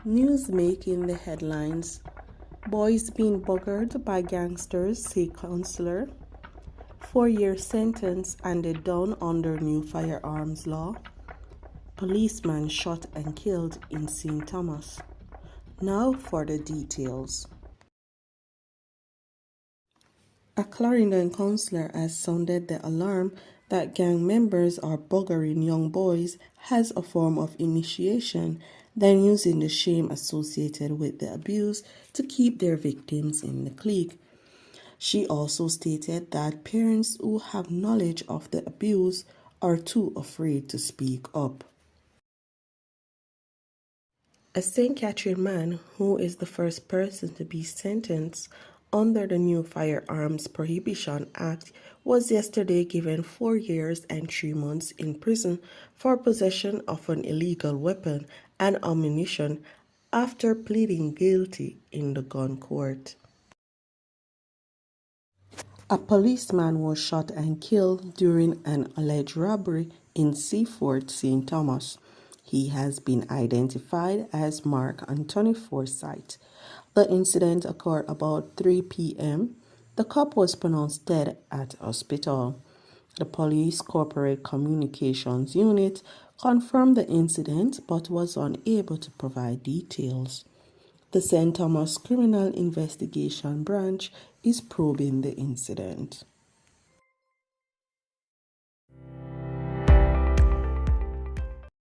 News making the headlines. Boys being buggered by gangsters, say counselor. 4-year sentence handed down under new firearms law. Policeman shot and killed in St. Thomas. Now for the details. A Clarendon councillor has sounded the alarm that gang members are buggering young boys as a form of initiation, then using the shame associated with the abuse to keep their victims in the clique. She also stated that parents who have knowledge of the abuse are too afraid to speak up. A St. Catherine man, who is the first person to be sentenced under the new Firearms Prohibition Act, was yesterday given 4 years and 3 months in prison for possession of an illegal weapon and ammunition after pleading guilty in the gun court. A policeman was shot and killed during an alleged robbery in Seaford, St. Thomas. He has been identified as Mark Anthony Forsyth. The incident occurred about 3 p.m. The cop was pronounced dead at hospital. The police corporate communications unit confirmed the incident but was unable to provide details. The St. Thomas Criminal Investigation Branch is probing the incident.